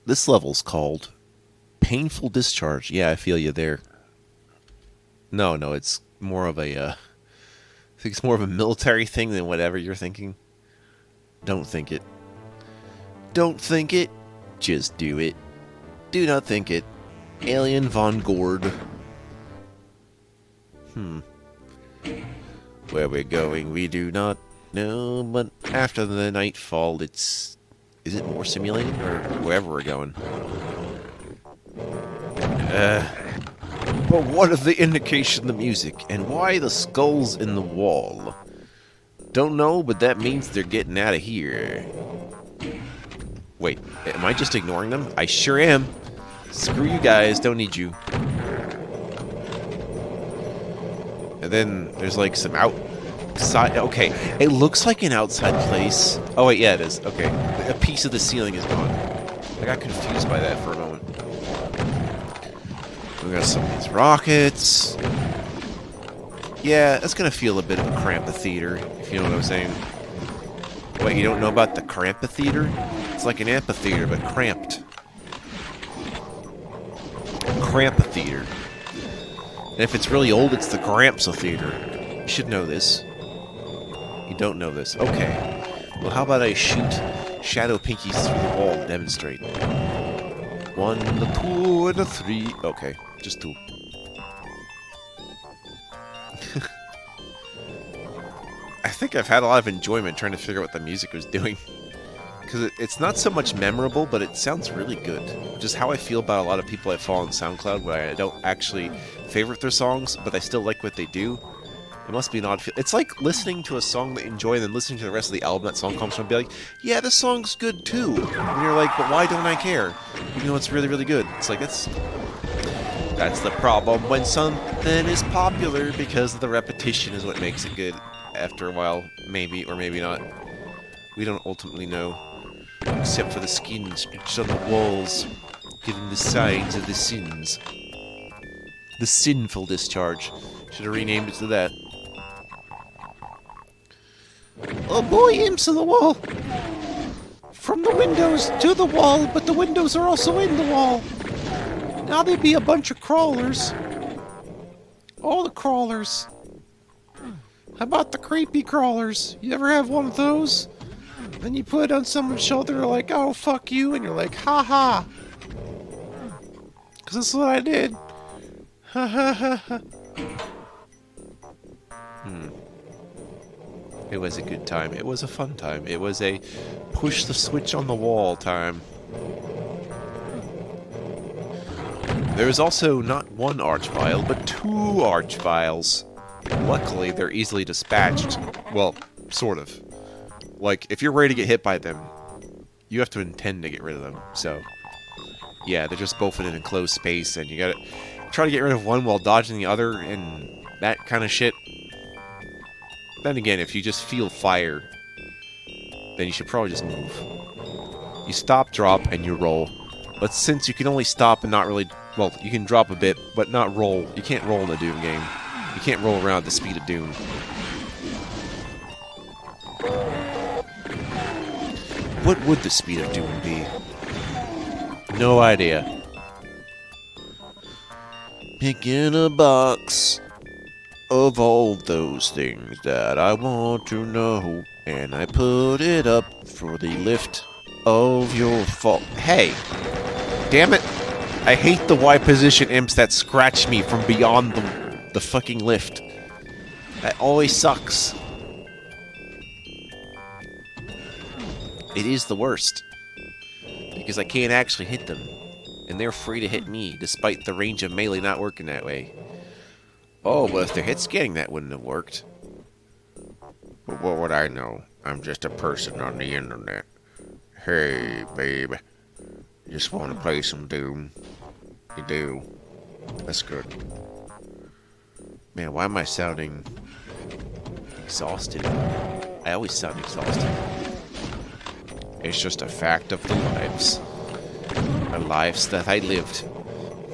This level's called Painful Discharge. Yeah, I feel you there. No, no, it's more of a. I think it's more of a military thing than whatever you're thinking. Don't think it. Don't think it. Just do it. Do not think it. Alien Von Gord. Where we're going, we do not know, but after the nightfall, it's... Is it more simulated, or wherever we're going? But what of the indication the music, and why the skulls in the wall? Don't know, but that means they're getting out of here. Wait, am I just ignoring them? I sure am. Screw you guys, don't need you. And then there's like some outside... Okay, it looks like an outside place. Oh wait, yeah it is. Okay, a piece of the ceiling is gone. I got confused by that for a moment. We got some of these rockets. Yeah, that's gonna feel a bit of a cramphotheater, if you know what I'm saying. Wait, you don't know about the cramphotheater? It's like an amphitheater, but cramped. Cramphotheater. And if it's really old, it's the Grampsotheater. You should know this. You don't know this. Okay. Well, how about I shoot shadow pinkies through the wall to demonstrate? 1, the 2, and the 3. Okay, just 2. I think I've had a lot of enjoyment trying to figure out what the music was doing. Because it's not so much memorable, but it sounds really good. Which is how I feel about a lot of people I follow on SoundCloud, where I don't actually favorite their songs, but I still like what they do. It must be an odd feel. It's like listening to a song that you enjoy and then listening to the rest of the album that song comes from and be like, yeah, this song's good too. And you're like, but why don't I care? Even though it's really, really good. It's like, that's the problem when something is popular, because the repetition is what makes it good after a while. Maybe, or maybe not. We don't ultimately know. Except for the skin stitched on the walls, giving the signs of the sins. The sinful discharge. Should have renamed it to that. Oh boy, imps to the wall! From the windows to the wall, but the windows are also in the wall. Now they be a bunch of crawlers. All the crawlers. How about the creepy crawlers? You ever have one of those? Then you put it on someone's shoulder, they're like, oh, fuck you, and you're like, ha ha. Because that's what I did. Ha ha ha ha. It was a good time. It was a fun time. It was a push the switch on the wall time. There is also not one archvile, but 2 archviles. Luckily, they're easily dispatched. Well, sort of. Like, if you're ready to get hit by them, you have to intend to get rid of them. So, yeah, they're just both in an enclosed space, and you gotta try to get rid of one while dodging the other, and that kind of shit. Then again, if you just feel fire, then you should probably just move. You stop, drop, and you roll. But since you can only stop and not really... Well, you can drop a bit, but not roll. You can't roll in a Doom game. You can't roll around at the speed of Doom. What would the speed of Doom be? No idea. Pick in a box of all those things that I want to know, and I put it up for the lift of your fall. Hey! Damn it! I hate the Y position imps that scratch me from beyond the fucking lift. That always sucks. It is the worst. Because I can't actually hit them. And they're free to hit me, despite the range of melee not working that way. Oh, but if they're hit scanning, that wouldn't have worked. But what would I know? I'm just a person on the internet. Hey, babe. You just want to play some Doom? You do. That's good. Man, why am I sounding exhausted? I always sound exhausted. It's just a fact of the lives. The lives that I lived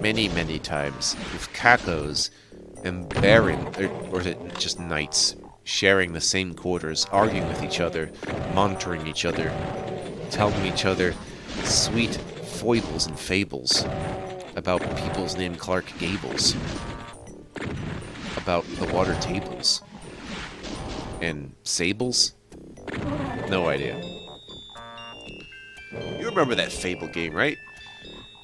many, many times with cacos and baron, or is it just knights, sharing the same quarters, arguing with each other, monitoring each other, telling each other sweet, foibles and fables about peoples named Clark Gables, about the water tables, and sables? No idea. You remember that Fable game, right?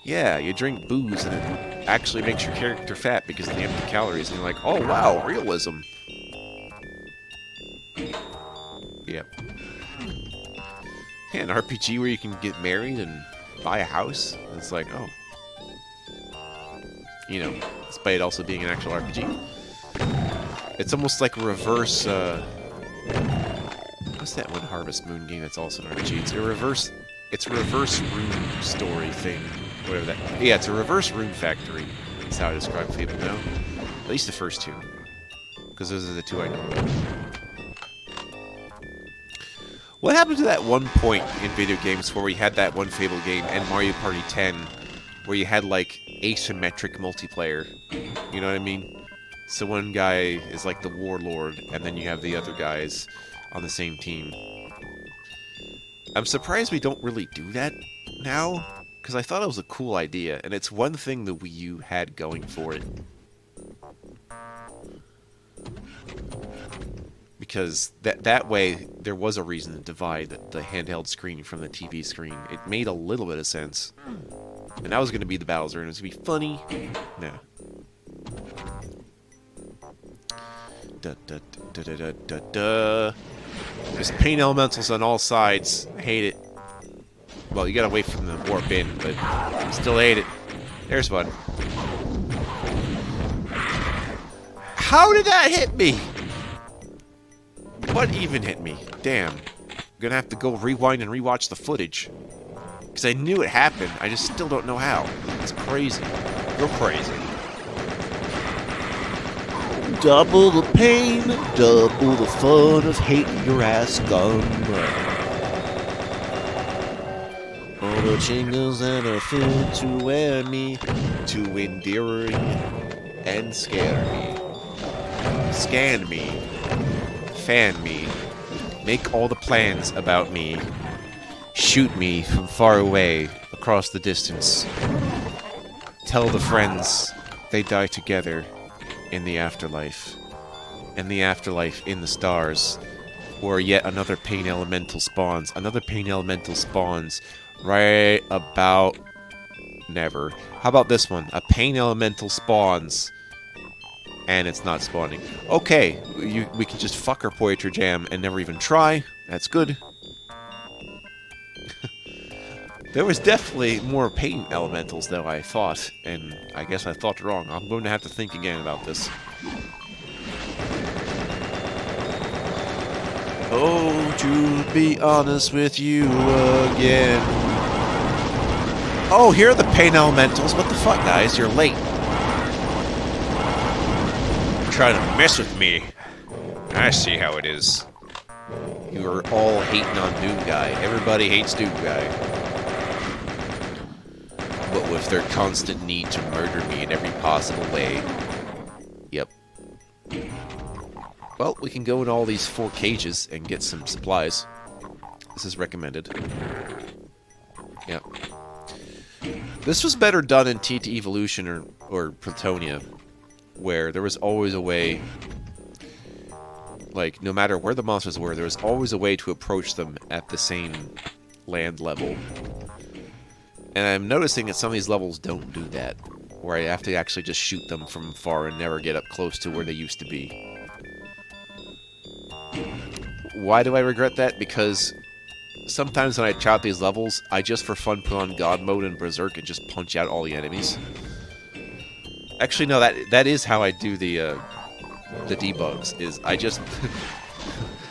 Yeah, you drink booze and it actually makes your character fat because of the empty calories, and you're like, oh wow, realism. Yep. Yeah, an RPG where you can get married and buy a house. It's like, oh. You know, despite it also being an actual RPG. It's almost like a reverse, what's that one Harvest Moon game that's also an RPG? It's a reverse rune story thing. Whatever that... Yeah, it's a reverse rune factory. That's how I describe Fable now. At least the first two. Because those are the two I know about. What happened to that one point in video games where we had that one Fable game and Mario Party 10 where you had, like, asymmetric multiplayer? You know what I mean? So one guy is like the warlord, and then you have the other guys on the same team. I'm surprised we don't really do that now, because I thought it was a cool idea, and it's one thing the Wii U had going for it. Because that way, there was a reason to divide the handheld screen from the TV screen. It made a little bit of sense. And that was going to be the Bowser, and it was going to be funny. No. Da, da, da, da, da, da, da. There's pain elementals on all sides. I hate it. Well, you gotta wait for them to warp in, but I still hate it. There's one. How did that hit me? What even hit me? Damn. I'm gonna have to go rewind and rewatch the footage. Because I knew it happened, I just still don't know how. It's crazy. You're crazy. Double the pain, double the fun of hating your ass gum. All the jingles that are fit to wear me, too endearing and scare me. Scan me, fan me, make all the plans about me, shoot me from far away across the distance. Tell the friends they die together. In the afterlife. In the afterlife, in the stars. Where yet another pain elemental spawns. Another pain elemental spawns right about... never. How about this one? A pain elemental spawns. And it's not spawning. Okay, we can just fuck our Poetry Jam and never even try. That's good. There was definitely more pain elementals though, I thought, and I guess I thought wrong. I'm going to have to think again about this. Oh, to be honest with you again. Oh, here are the pain elementals. What the fuck, guys? You're late. You're trying to mess with me. I see how it is. You are all hating on Doom Guy. Everybody hates Doom Guy. But with their constant need to murder me in every possible way. Yep. Well, we can go in all these 4 cages and get some supplies. This is recommended. Yep. This was better done in TT Evolution or Plutonia, where there was always a way... Like, no matter where the monsters were, there was always a way to approach them at the same land level. And I'm noticing that some of these levels don't do that, where I have to actually just shoot them from far and never get up close to where they used to be. Why do I regret that? Because sometimes when I try out these levels, I just for fun put on God mode and Berserk and just punch out all the enemies. Actually, no, that is how I do the debugs, is I just...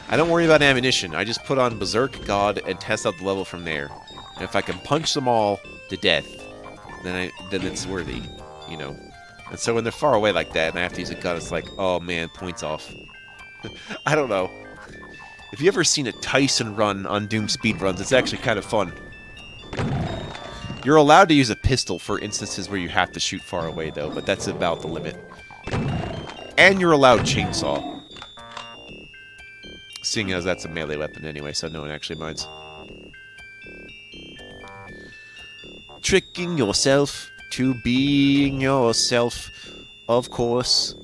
I don't worry about ammunition, I just put on Berserk, God, and test out the level from there. And if I can punch them all to death, then it's worthy, you know. And so when they're far away like that and I have to use a gun, it's like, oh man, points off. I don't know. If you ever seen a Tyson run on Doom speedruns, it's actually kind of fun. You're allowed to use a pistol for instances where you have to shoot far away, though, but that's about the limit. And you're allowed chainsaw. Seeing as that's a melee weapon anyway, so no one actually minds. tricking yourself to being yourself. Of course,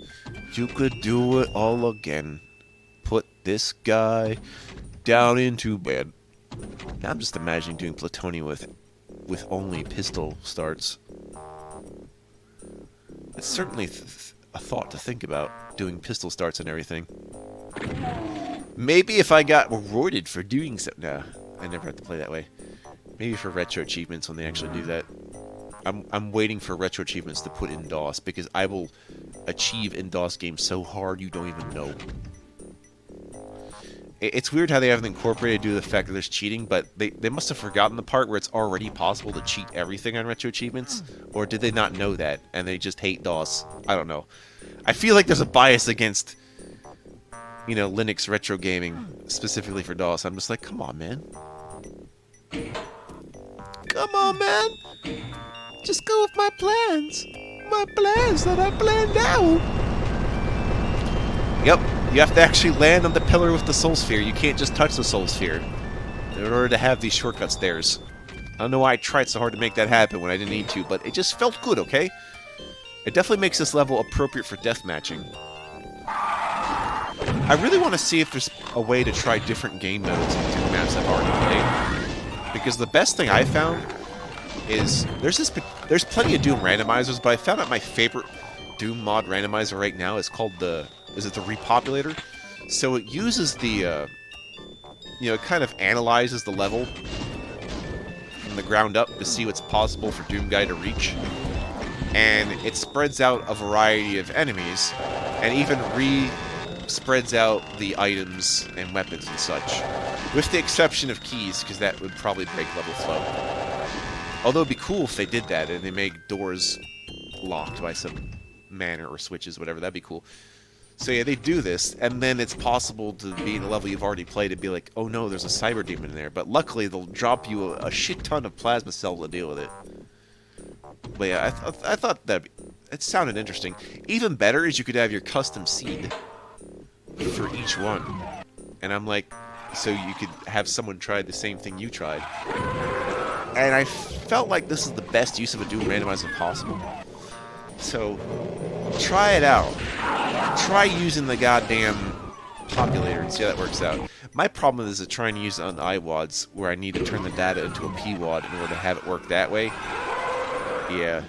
you could do it all again. Put this guy down into bed. Now I'm just imagining doing Plutonium with only pistol starts. It's certainly a thought to think about, doing pistol starts and everything. Maybe if I got rewarded for doing so. Nah, I never had to play that way. Maybe for retro achievements when they actually do that. I'm waiting for retro achievements to put in DOS, because I will achieve in DOS games so hard you don't even know. It's weird how they haven't incorporated due to the fact that there's cheating, but they must have forgotten the part where it's already possible to cheat everything on retro achievements, or did they not know that and they just hate DOS? I don't know. I feel like there's a bias against, you know, Linux retro gaming, specifically for DOS. I'm just like, come on, man. Come on, man. Just go with my plans. My plans that I planned out. Yep. You have to actually land on the pillar with the soul sphere. You can't just touch the soul sphere in order to have these shortcut stairs. I don't know why I tried so hard to make that happen when I didn't need to, but it just felt good, okay? It definitely makes this level appropriate for deathmatching. I really want to see if there's a way to try different game modes in Doom maps I've already played. Because the best thing I found is there's plenty of Doom randomizers, but I found out my favorite Doom mod randomizer right now is called the Repopulator. So it uses the you know, it kind of analyzes the level from the ground up to see what's possible for Doom Guy to reach, and it spreads out a variety of enemies, and even spreads out the items and weapons and such, with the exception of keys, because that would probably break level flow. Although it'd be cool if they did that and they make doors locked by some manner or switches, whatever. That'd be cool. So yeah, they do this, and then it's possible to be in a level you've already played and be like, oh no, there's a cyber demon in there. But luckily, they'll drop you a shit ton of plasma cell to deal with it. But yeah, I thought that it sounded interesting. Even better is you could have your custom seed for each one. And I'm like, so you could have someone try the same thing you tried. And I felt like this is the best use of a Doom randomizer possible. So, try it out. Try using the goddamn populator and see how that works out. My problem is trying to use it on iWads, where I need to turn the data into a PWAD in order to have it work that way. Yeah.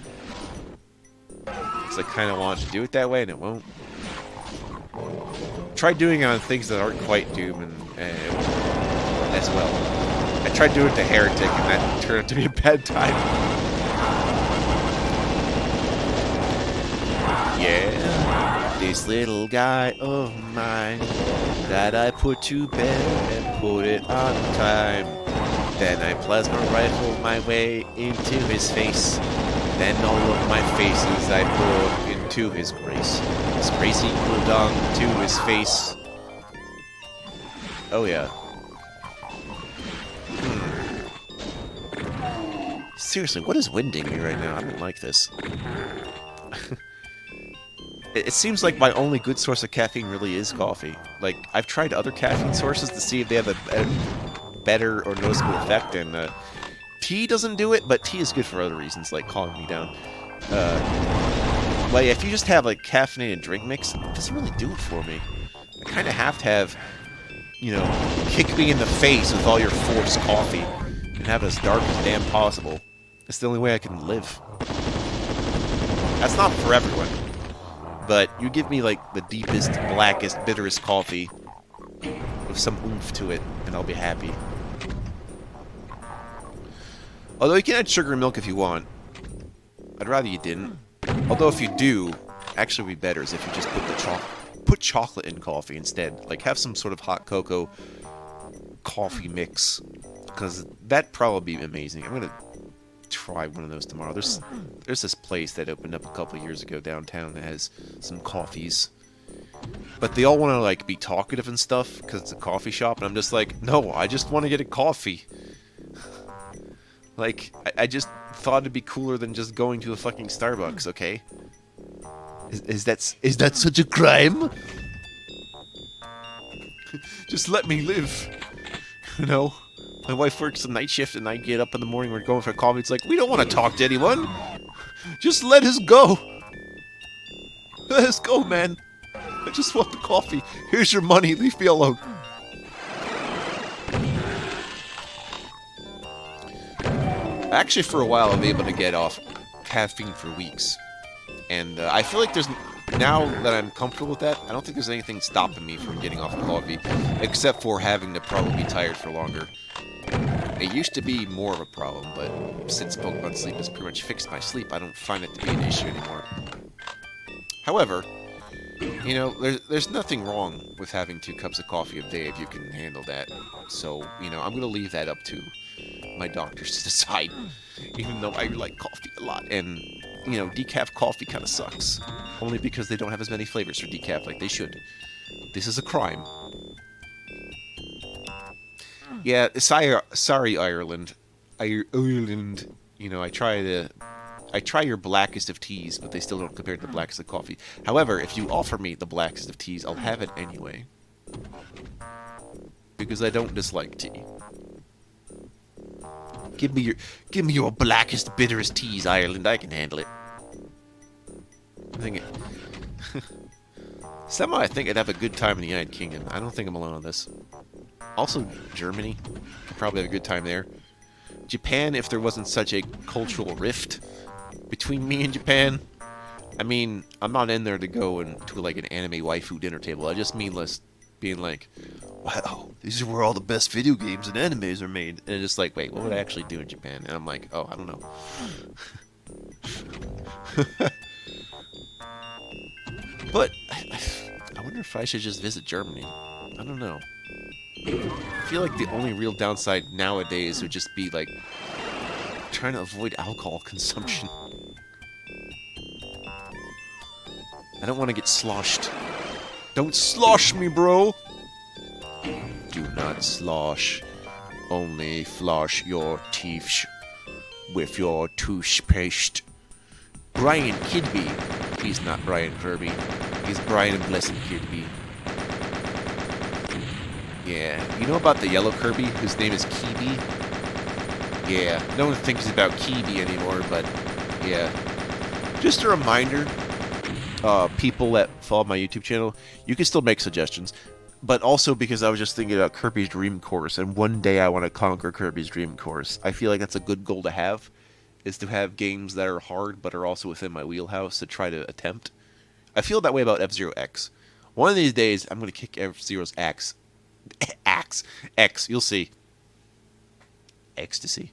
So I kind of want to do it that way, and it won't. Try doing it on things that aren't quite Doom and as well. I tried doing it to Heretic, and that turned out to be a bad time. Yeah, this little guy of mine that I put to bed and put it on time. Then I plasma rifle my way into his face. Then all of my faces I put into his grace. His grace equal down to his face. Oh yeah. Seriously, what is winding me right now? I don't like this. It seems like my only good source of caffeine really is coffee. Like, I've tried other caffeine sources to see if they have a better or noticeable effect, and tea doesn't do it, but tea is good for other reasons, like calming me down. Like, if you just have, like, caffeinated drink mix, it doesn't really do it for me. I kind of have to have, you know, kick me in the face with all your forced coffee, and have it as dark as damn possible. It's the only way I can live. That's not for everyone. But you give me, like, the deepest, blackest, bitterest coffee with some oomph to it, and I'll be happy. Although you can add sugar and milk if you want. I'd rather you didn't. Although if you do, actually would be better is if you just put chocolate in coffee instead. Like, have some sort of hot cocoa coffee mix. Because that'd probably be amazing. I'm gonna try one of those tomorrow. There's this place that opened up a couple years ago downtown that has some coffees, but they all want to like be talkative and stuff because it's a coffee shop, and I'm just like, no, I just want to get a coffee. Like, I just thought it'd be cooler than just going to a fucking Starbucks. Okay, is that such a crime? Just let me live, you know. My wife works the night shift, and I get up in the morning. We're going for coffee. It's like, we don't want to talk to anyone. Just let us go. Let us go, man. I just want the coffee. Here's your money. Leave me alone. Actually, for a while, I've been able to get off caffeine for weeks. And I feel like now that I'm comfortable with that, I don't think there's anything stopping me from getting off of coffee, except for having to probably be tired for longer. It used to be more of a problem, but since Pokemon Sleep has pretty much fixed my sleep, I don't find it to be an issue anymore. However, you know, there's nothing wrong with having 2 cups of coffee a day if you can handle that. So, you know, I'm going to leave that up to my doctors to decide, even though I like coffee a lot. And, you know, decaf coffee kind of sucks, only because they don't have as many flavors for decaf like they should. This is a crime. Yeah, sorry, Ireland. Ireland. You know, I try your blackest of teas, but they still don't compare to the blackest of coffee. However, if you offer me the blackest of teas, I'll have it anyway. Because I don't dislike tea. Give me your blackest, bitterest teas, Ireland. I can handle it. Somehow I think I'd have a good time in the United Kingdom. I don't think I'm alone on this. Also, Germany. Could probably have a good time there. Japan, if there wasn't such a cultural rift between me and Japan. I mean, I'm not in there to go to like an anime waifu dinner table. I just mean being like, wow, these are where all the best video games and animes are made. And it's just like, wait, what would I actually do in Japan? And I'm like, oh, I don't know. But I wonder if I should just visit Germany. I don't know. I feel like the only real downside nowadays would just be like trying to avoid alcohol consumption. I don't want to get sloshed. Don't slosh me, bro! Do not slosh. Only floss your teeth with your toothpaste. Brian Kidby. He's not Brian Kirby. He's Brian Blessed Kidby. Yeah, you know about the yellow Kirby, whose name is Kibi? Yeah, no one thinks about Kibi anymore, but yeah. Just a reminder, people that follow my YouTube channel, you can still make suggestions, but also because I was just thinking about Kirby's Dream Course, and one day I want to conquer Kirby's Dream Course. I feel like that's a good goal to have, is to have games that are hard, but are also within my wheelhouse to try to attempt. I feel that way about F-Zero X. One of these days, I'm going to kick F-Zero's X, you'll see. Ecstasy.